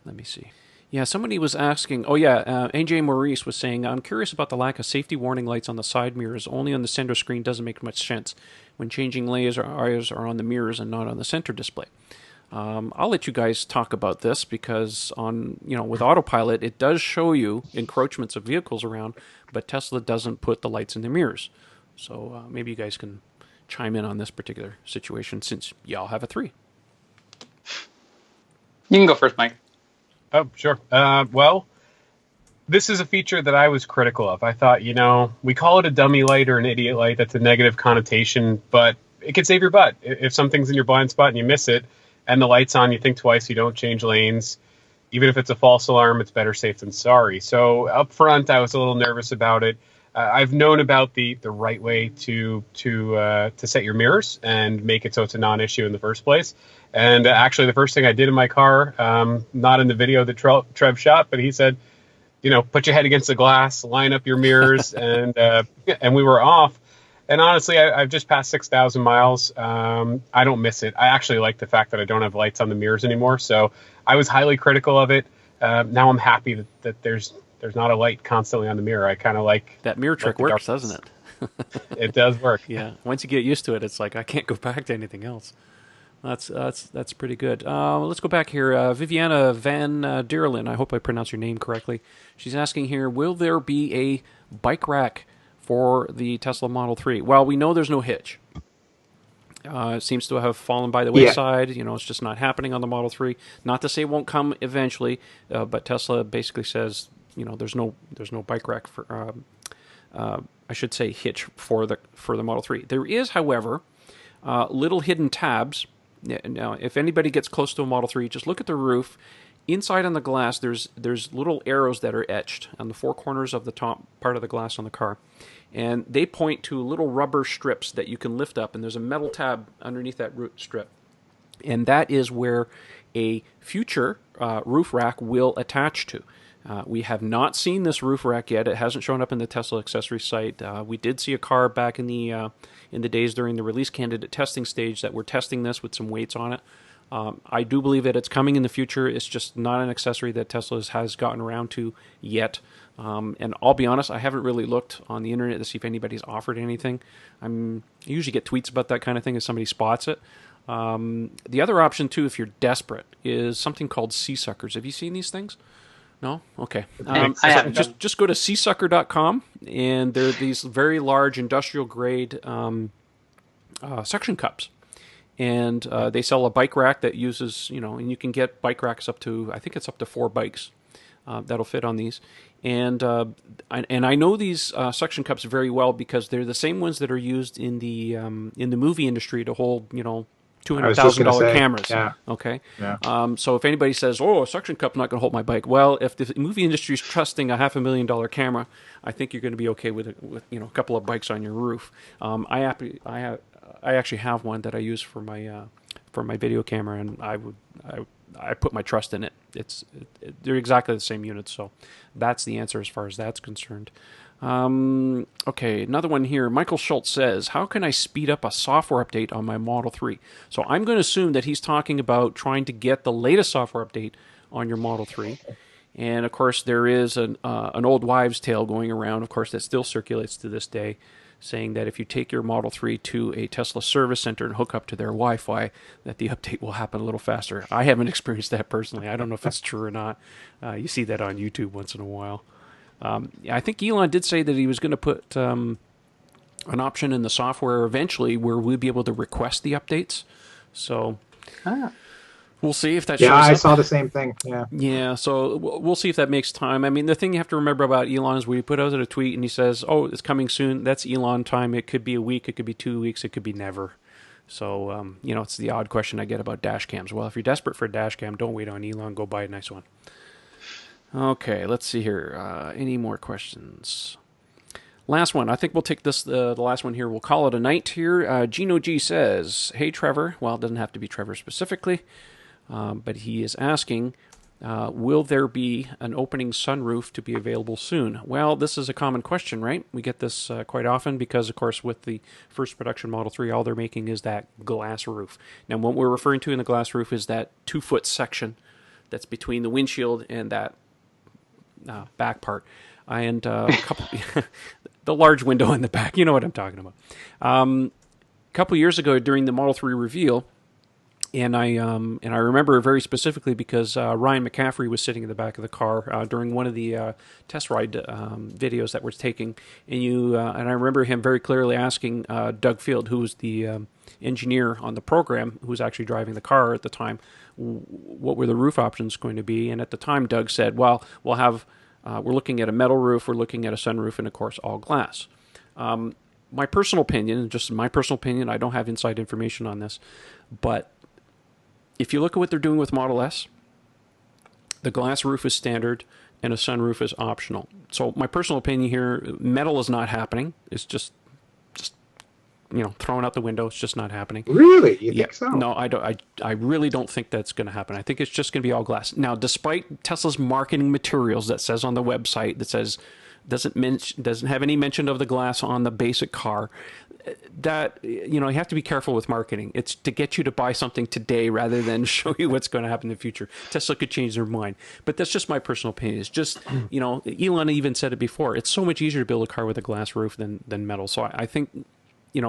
Let me see. Yeah, somebody was asking, AJ Maurice was saying, I'm curious about the lack of safety warning lights on the side mirrors. Only on the center screen doesn't make much sense when changing layers or eyes are on the mirrors and not on the center display. I'll let you guys talk about this because with autopilot, it does show you encroachments of vehicles around, but Tesla doesn't put the lights in the mirrors. So maybe you guys can chime in on this particular situation since y'all have a 3. You can go first, Mike. Oh, sure. Well, this is a feature that I was critical of. I thought, we call it a dummy light or an idiot light. That's a negative connotation, but it can save your butt. If something's in your blind spot and you miss it, and the light's on, you think twice, you don't change lanes. Even if it's a false alarm, it's better safe than sorry. So up front, I was a little nervous about it. I've known about the right way to set your mirrors and make it so it's a non-issue in the first place. And actually, the first thing I did in my car, not in the video that Trev shot, but he said, put your head against the glass, line up your mirrors, and we were off. And honestly, I've just passed 6,000 miles. I don't miss it. I actually like the fact that I don't have lights on the mirrors anymore. So I was highly critical of it. Now I'm happy that there's not a light constantly on the mirror. I kind of like that mirror trick works, doesn't it? It does work. Yeah. Once you get used to it, it's like I can't go back to anything else. That's pretty good. Let's go back here. Viviana Van Dierlin, I hope I pronounced your name correctly. She's asking here, will there be a bike rack for the Tesla Model 3? Well, we know there's no hitch. It seems to have fallen by the wayside. Yeah. It's just not happening on the Model 3. Not to say it won't come eventually, but Tesla basically says, there's no bike rack for, I should say, hitch for the Model 3. There is, however, little hidden tabs. Now, if anybody gets close to a Model 3, just look at the roof. Inside on the glass, there's little arrows that are etched on the 4 corners of the top part of the glass on the car. And they point to little rubber strips that you can lift up, and there's a metal tab underneath that strip. And that is where a future roof rack will attach to. We have not seen this roof rack yet. It hasn't shown up in the Tesla accessory site. We did see a car back in the days during the release candidate testing stage that were testing this with some weights on it. I do believe that it's coming in the future. It's just not an accessory that Tesla has gotten around to yet. And I'll be honest, I haven't really looked on the internet to see if anybody's offered anything. I usually get tweets about that kind of thing if somebody spots it. The other option, too, if you're desperate, is something called sea-suckers. Have you seen these things? No? Okay. Just go to seasucker.com, and there are these very large industrial-grade suction cups. And they sell a bike rack that uses, and you can get bike racks up to, I think it's up to 4 bikes that'll fit on these. And I know these suction cups very well because they're the same ones that are used in the movie industry to hold, $200,000 cameras. Yeah. Okay. Yeah. So if anybody says, "Oh, a suction cup not going to hold my bike," well, if the movie industry is trusting a $500,000 camera, I think you're going to be okay with a couple of bikes on your roof. I actually have one that I use for my video camera, and I put my trust in it. They're exactly the same units, so that's the answer as far as that's concerned. Okay, another one here. Michael Schultz says, how can I speed up a software update on my Model 3? So I'm going to assume that he's talking about trying to get the latest software update on your Model 3. And, of course, there is an old wives' tale going around, of course, that still circulates to this day, saying that if you take your Model 3 to a Tesla service center and hook up to their Wi-Fi, that the update will happen a little faster. I haven't experienced that personally. I don't know if it's true or not. You see that on YouTube once in a while. I think Elon did say that he was going to put an option in the software eventually where we'll be able to request the updates. So we'll see if that shows up. Yeah, I saw the same thing. Yeah, so we'll see if that makes time. I mean, the thing you have to remember about Elon is when he put out a tweet and he says, oh, it's coming soon, that's Elon time. It could be a week, it could be 2 weeks, it could be never. So, it's the odd question I get about dash cams. Well, if you're desperate for a dash cam, don't wait on Elon, go buy a nice one. Okay, let's see here. Any more questions? Last one. I think we'll take this, the last one here. We'll call it a night here. Gino G says, hey, Trevor. Well, it doesn't have to be Trevor specifically, but he is asking, will there be an opening sunroof to be available soon? Well, this is a common question, right? We get this quite often because, of course, with the first production Model 3, all they're making is that glass roof. Now, what we're referring to in the glass roof is that 2-foot section that's between the windshield and that back part, and a couple the large window in the back. You know what I'm talking about. A couple years ago during the Model 3 reveal, And I remember very specifically because Ryan McCaffrey was sitting in the back of the car during one of the test ride videos that we're taking, and I remember him very clearly asking Doug Field, who was the engineer on the program, who was actually driving the car at the time, what were the roof options going to be? And at the time, Doug said, "Well, we're looking at a metal roof, we're looking at a sunroof, and of course, all glass." My personal opinion, just my personal opinion, I don't have inside information on this, but if you look at what they're doing with Model S, the glass roof is standard and a sunroof is optional. So my personal opinion here, metal is not happening. It's just thrown out the window. It's just not happening. Really? You think so? No, I don't. I really don't think that's going to happen. I think it's just going to be all glass. Now, despite Tesla's marketing materials that says on the website that says doesn't have any mention of the glass on the basic car, that you have to be careful with marketing. It's to get you to buy something today rather than show you what's going to happen in the future. Tesla could change their mind, but that's just my personal opinion. It's just Elon even said it before. It's so much easier to build a car with a glass roof than metal. So I think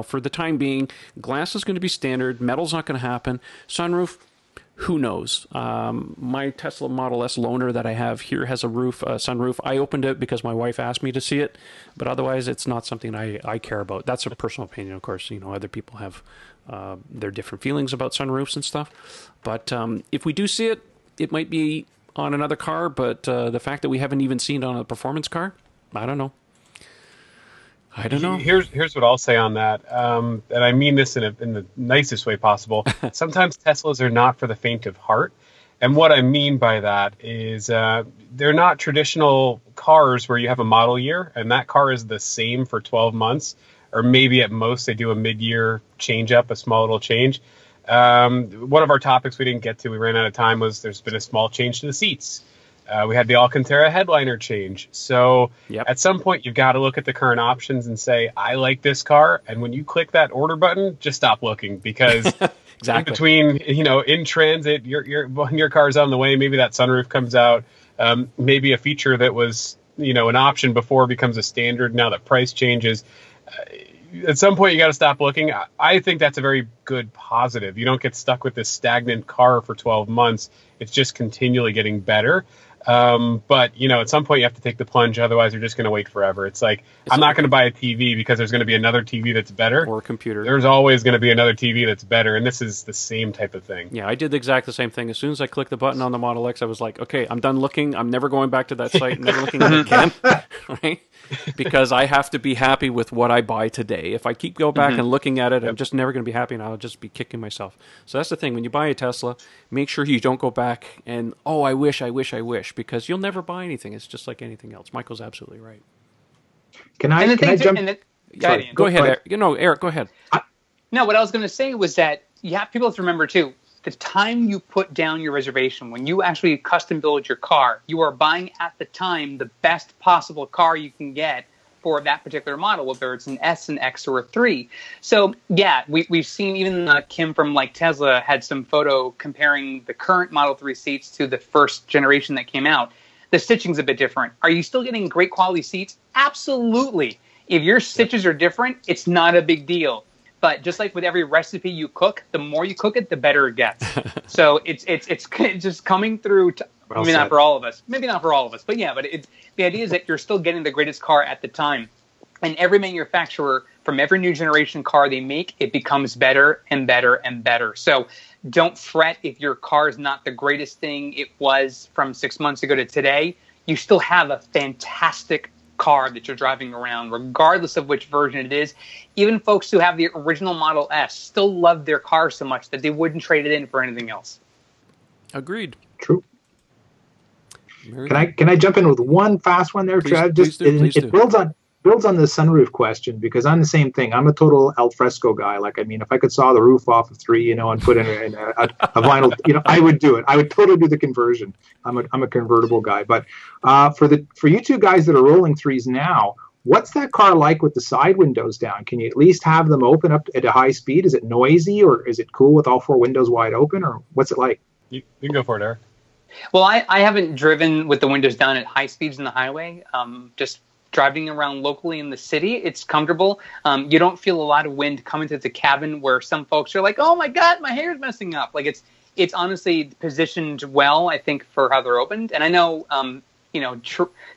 for the time being, glass is going to be standard. Metal's not going to happen. Sunroof, who knows? My Tesla Model S loaner that I have here has a sunroof. I opened it because my wife asked me to see it, but otherwise it's not something I care about. That's a personal opinion, of course. Other people have their different feelings about sunroofs and stuff. But if we do see it, it might be on another car, but the fact that we haven't even seen it on a performance car, I don't know. Here's what I'll say on that, and I mean this in the nicest way possible. Sometimes Teslas are not for the faint of heart, and what I mean by that is they're not traditional cars where you have a model year and that car is the same for 12 months, or maybe at most they do a mid-year change-up, a small little change. One of our topics we didn't get to, we ran out of time, was there's been a small change to the seats. We had the Alcantara headliner change. So At some point, you've got to look at the current options and say, I like this car. And when you click that order button, just stop looking, because exactly. In between, in transit, your car's on the way. Maybe that sunroof comes out. Maybe a feature that was, an option before becomes a standard. Now that price changes. At some point, you got to stop looking. I think that's a very good positive. You don't get stuck with this stagnant car for 12 months. It's just continually getting better. But at some point you have to take the plunge. Otherwise, you're just going to wait forever. It's like, I'm not going to buy a TV because there's going to be another TV that's better. Or a computer. There's always going to be another TV that's better. And this is the same type of thing. Yeah, I did the exact same thing. As soon as I clicked the button on the Model X, I was like, okay, I'm done looking. I'm never going back to that site. Never looking at it again. Right? Because I have to be happy with what I buy today. If I keep going back and looking at it, I'm just never going to be happy, and I'll just be kicking myself. So that's the thing. When you buy a Tesla, make sure you don't go back and, I wish, because you'll never buy anything. It's just like anything else. Michael's absolutely right. Can I jump? Go ahead, Eric. Eric, go ahead. No, what I was going to say was that people have to remember too, the time you put down your reservation, when you actually custom build your car, you are buying at the time the best possible car you can get for that particular model, whether it's an S, an X, or a 3. So yeah, we've seen even Kim from Tesla had some photo comparing the current Model 3 seats to the first generation that came out. The stitching's a bit different. Are you still getting great quality seats? Absolutely. If your stitches are different, it's not a big deal. But just like with every recipe you cook, the more you cook it, the better it gets. So it's just coming through. Maybe not for all of us. But yeah, the idea is that you're still getting the greatest car at the time. And every manufacturer, from every new generation car they make, it becomes better and better and better. So don't fret if your car is not the greatest thing it was from 6 months ago to today. You still have a fantastic car that you're driving around, regardless of which version it is. Even folks who have the original Model S still love their car so much that they wouldn't trade it in for anything else. Agreed. True. Can I jump in with one fast one there, Trev? It builds on the sunroof question, because I'm the same thing. I'm a total al fresco guy. If I could saw the roof off of 3, and put in a vinyl, I would do it. I would totally do the conversion. I'm a convertible guy. But for you two guys that are rolling 3s now, what's that car like with the side windows down? Can you at least have them open up at a high speed? Is it noisy, or is it cool with all 4 windows wide open, or what's it like? You can go for it, Eric. Well, I haven't driven with the windows down at high speeds in the highway, just driving around locally in the city, it's comfortable. You don't feel a lot of wind coming to the cabin where some folks are like, oh my God, my hair's messing up. Like it's honestly positioned well, I think, for how they're opened. And I know,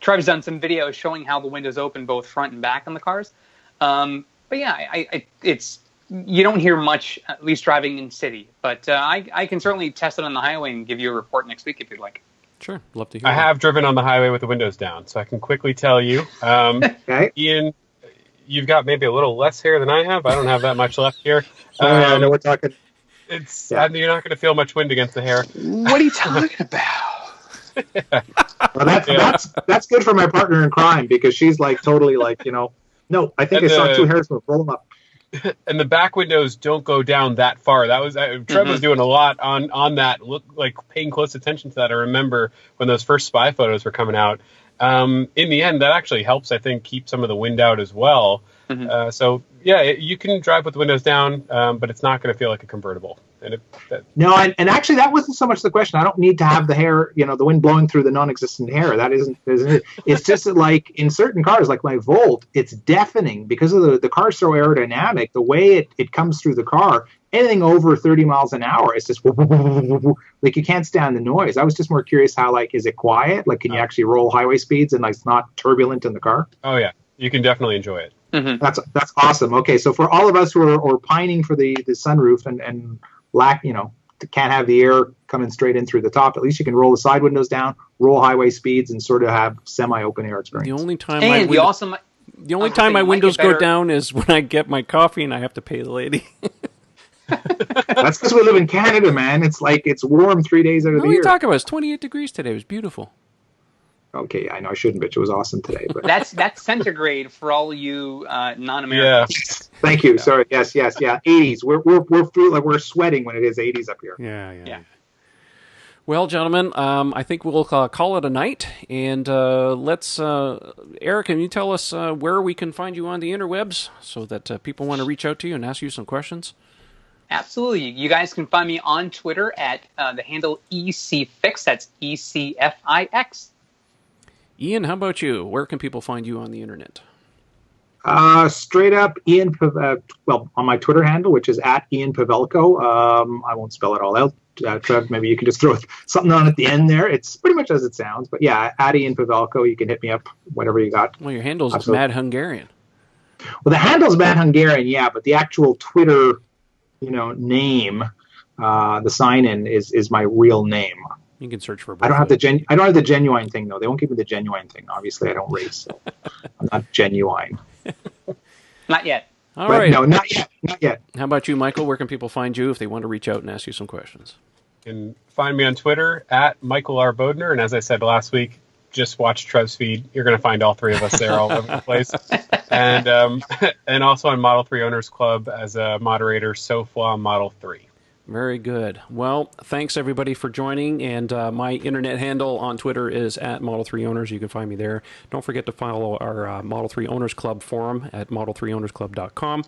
Trev's done some videos showing how the windows open both front and back on the cars. But yeah, it's you don't hear much, at least driving in city. But I can certainly test it on the highway and give you a report next week if you'd like. Sure, love to hear. I have driven on the highway with the windows down, so I can quickly tell you. Okay. Ian, you've got maybe a little less hair than I have. I don't have that much left here. I know we're talking. You're not going to feel much wind against the hair. What are you talking about? Well, that's good for my partner in crime because she's like totally like, no, I think I saw two hairs roll them up. And the back windows don't go down that far. That was Trevor was doing a lot on that. Look, like paying close attention to that. I remember when those first spy photos were coming out. In the end, that actually helps, I think, keep some of the wind out as well. So yeah, you can drive with the windows down, but it's not going to feel like a convertible. No, and actually that wasn't so much the question. I don't need to have the hair, the wind blowing through the non-existent hair. That isn't it? It's just that, like in certain cars, like my Volt, it's deafening because of the car's so aerodynamic. The way it comes through the car, anything over 30 miles an hour, it's just like you can't stand the noise. I was just more curious how, like, is it quiet? Like, can you actually roll highway speeds and like it's not turbulent in the car? Oh yeah, you can definitely enjoy it. That's awesome. Okay, so for all of us who are pining for the sunroof and lack, can't have the air coming straight in through the top, at least you can roll the side windows down, roll highway speeds, and sort of have semi-open air experience. The only time my windows go down is when I get my coffee and I have to pay the lady. That's because we live in Canada, man. It's like it's warm 3 days out of the year. What are you talking about? It's 28 degrees today. It was beautiful. Okay, I know I shouldn't, bitch. It was awesome today. But that's centigrade for all you non-Americans. Yeah. Thank you. Sorry. Yes. 80s. We're sweating when it is 80s up here. Yeah. Well, gentlemen, I think we'll call it a night, and let's. Eric, can you tell us where we can find you on the interwebs so that people want to reach out to you and ask you some questions? Absolutely. You guys can find me on Twitter at the handle ECFix. That's ECFIX. Ian, how about you? Where can people find you on the internet? Straight up, Ian. On my Twitter handle, which is at Ian Pavelko. I won't spell it all out. Trev, maybe you can just throw something on at the end there. It's pretty much as it sounds. But yeah, at Ian Pavelko, you can hit me up, whatever you got. Well, your handle is Mad Hungarian. Well, the handle's Mad Hungarian, yeah, but the actual Twitter, name, the sign-in is my real name. You can search for both. I don't have the genuine thing though. They won't give me the genuine thing. Obviously, I don't race, so I'm not genuine. Not yet. All right. No, not yet. How about you, Michael? Where can people find you if they want to reach out and ask you some questions? You can find me on Twitter at Michael R. Bodner, and as I said last week, just watch Trev's feed. You're going to find all three of us there all over the place. And also on Model 3 Owners Club as a moderator, SoFla Model 3. Very good. Well, thanks everybody for joining, and my internet handle on Twitter is at Model 3 Owners. You can find me there. Don't forget to follow our Model 3 Owners Club forum at model3ownersclub.com.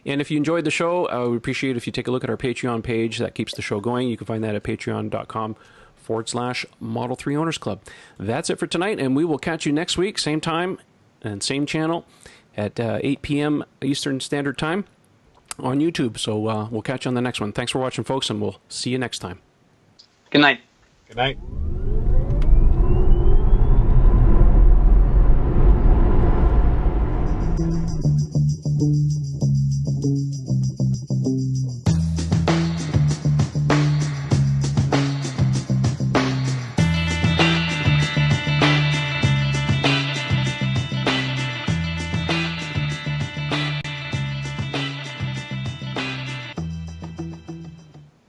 And if you enjoyed the show, I would appreciate if you take a look at our Patreon page. That keeps the show going. You can find that at patreon.com/Model 3 Owners Club. That's it for tonight, and we will catch you next week, same time and same channel at 8 p.m. Eastern Standard Time on YouTube. So we'll catch you on the next one. Thanks for watching, folks, and we'll see you next time. Good night. Good night.